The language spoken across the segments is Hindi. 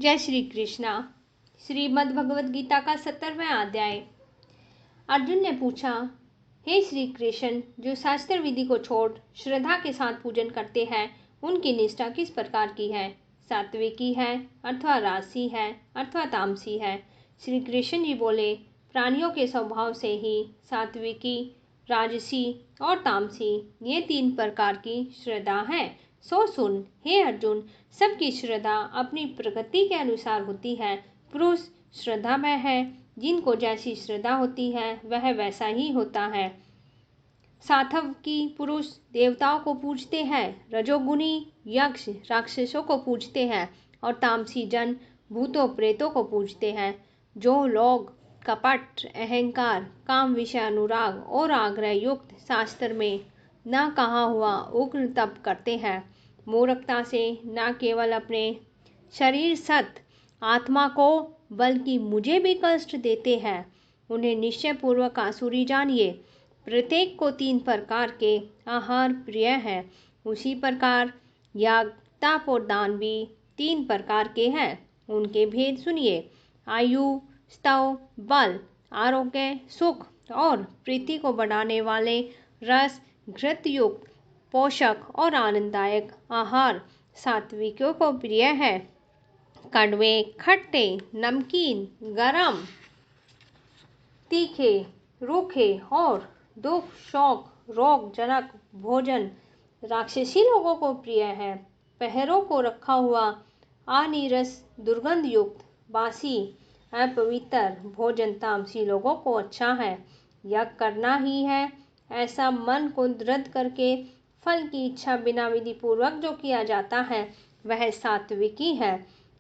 जय श्री कृष्णा। श्रीमद् भगवद गीता का 70वां अध्याय। अर्जुन ने पूछा, हे श्री कृष्ण, जो शास्त्र विधि को छोड़ श्रद्धा के साथ पूजन करते हैं, उनकी निष्ठा किस प्रकार की है? सात्विकी है अथवा राजसी है अथवा तामसी है? श्री कृष्ण जी बोले, प्राणियों के स्वभाव से ही सात्विकी, राजसी और तामसी ये 3 प्रकार की श्रद्धा है। सो सुन, हे अर्जुन, सबकी श्रद्धा अपनी प्रकृति के अनुसार होती है। पुरुष श्रद्धामय है, जिनको जैसी श्रद्धा होती है वह वैसा ही होता है। सात्विकी पुरुष देवताओं को पूजते हैं, रजोगुणी यक्ष राक्षसों को पूजते हैं और तामसी जन भूतों प्रेतों को पूजते हैं। जो लोग कपट, अहंकार, काम विषय अनुराग और आग्रह युक्त शास्त्र में न कहा हुआ उग्र तप करते हैं, मूर्खता से न केवल अपने शरीर सत आत्मा को बल्कि मुझे भी कष्ट देते हैं, उन्हें निश्चय पूर्वक आसुरी जानिए। प्रत्येक को 3 प्रकार के आहार प्रिय है। उसी प्रकार याग, तप और दान भी 3 प्रकार के हैं। उनके भेद सुनिए। आयु, स्तव, बल, आरोग्य, सुख और प्रीति को बढ़ाने वाले रस, घृत युक्त, पोषक और आनंददायक आहार सात्विकों को प्रिय है। कड़वे, खट्टे, नमकीन, गरम, तीखे, रूखे और दुख, शौक, रोग जनक भोजन राक्षसी लोगों को प्रिय है। पहरों को रखा हुआ अनीरस, दुर्गंध युक्त, बासी, अपवित्र भोजन तामसी लोगों को अच्छा है। यज्ञ करना ही है, ऐसा मन को दृढ़ करके फल की इच्छा बिना विधि पूर्वक जो किया जाता है वह सात्विकी है।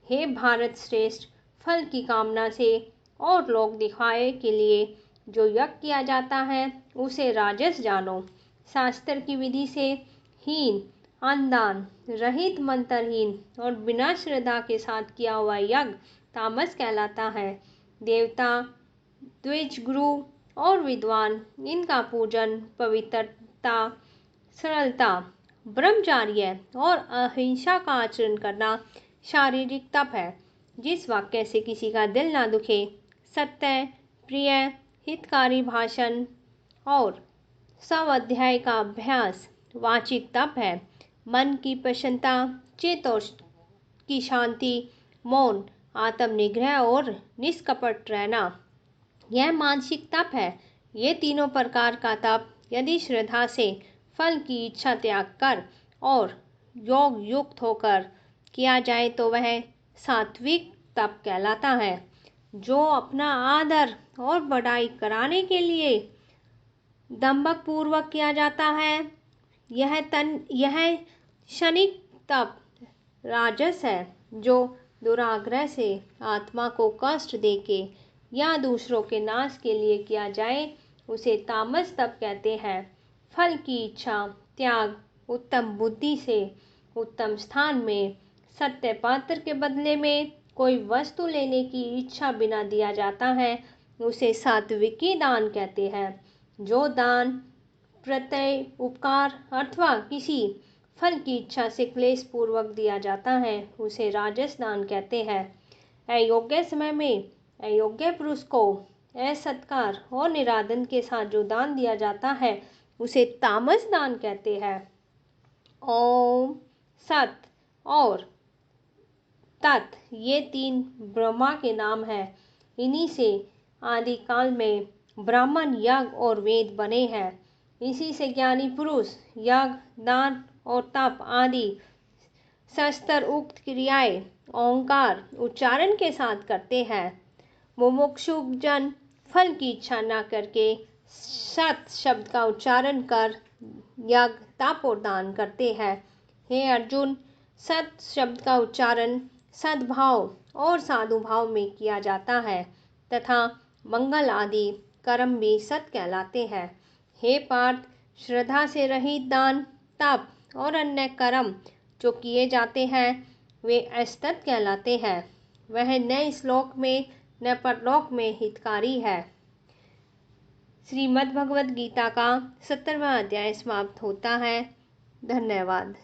हे भारत श्रेष्ठ, फल की कामना से और लोक दिखाए के लिए जो यज्ञ किया जाता है उसे राजस जानो। शास्त्र की विधि से हीन, अनदान रहित, मंत्रहीन और बिना श्रद्धा के साथ किया हुआ यज्ञ तामस कहलाता है। देवता, द्विज, गुरु और विद्वान इनका पूजन पवित्रता, सरलता, ब्रह्मचर्य और अहिंसा का आचरण करना शारीरिक तप है। जिस वाक्य से किसी का दिल ना दुखे, सत्य, प्रिय, हितकारी भाषण और स्वाध्याय का अभ्यास वाचिक तप है। मन की प्रसन्नता, चित्त की शांति, मौन, आत्मनिग्रह और निष्कपट रहना यह मानसिक तप है। ये तीनों प्रकार का तप यदि श्रद्धा से फल की इच्छा त्याग कर और योग युक्त होकर किया जाए तो वह सात्विक तप कहलाता है। जो अपना आदर और बड़ाई कराने के लिए दंभक पूर्वक किया जाता है, यह क्षणिक तप राजस है। जो दुराग्रह से आत्मा को कष्ट देके या दूसरों के नाश के लिए किया जाए उसे तामस तप कहते हैं। फल की इच्छा त्याग, उत्तम बुद्धि से उत्तम स्थान में सत्य पात्र के बदले में कोई वस्तु लेने की इच्छा बिना दिया जाता है उसे सात्विकी दान कहते हैं। जो दान, प्रत्यय, उपकार अथवा किसी फल की इच्छा से क्लेश पूर्वक दिया जाता है उसे राजस दान कहते हैं। अयोग्य समय में अयोग्य पुरुष को असत्कार और निरादन के साथ जो दान दिया जाता है उसे तामस दान कहते हैं। ओम, सत और तत् ये 3 ब्रह्मा के नाम हैं। इन्हीं से आदि काल में ब्राह्मण, यज्ञ और वेद बने हैं। इसी से ज्ञानी पुरुष यज्ञ, दान और तप आदि शास्त्र उक्त क्रियाएं ओंकार उच्चारण के साथ करते हैं। मुमुक्षु जन फल की इच्छा न करके सत शब्द का उच्चारण कर यज्ञ, तप और दान करते हैं। हे अर्जुन, सत शब्द का उच्चारण सद्भाव और साधुभाव में किया जाता है तथा मंगल आदि कर्म भी सत कहलाते हैं। हे पार्थ, श्रद्धा से रहित दान, तप और अन्य कर्म जो किए जाते हैं वे असत कहलाते हैं। वह न इस लोक में न परलोक में हितकारी है। श्रीमद् भगवद गीता का 70वां अध्याय समाप्त होता है। धन्यवाद।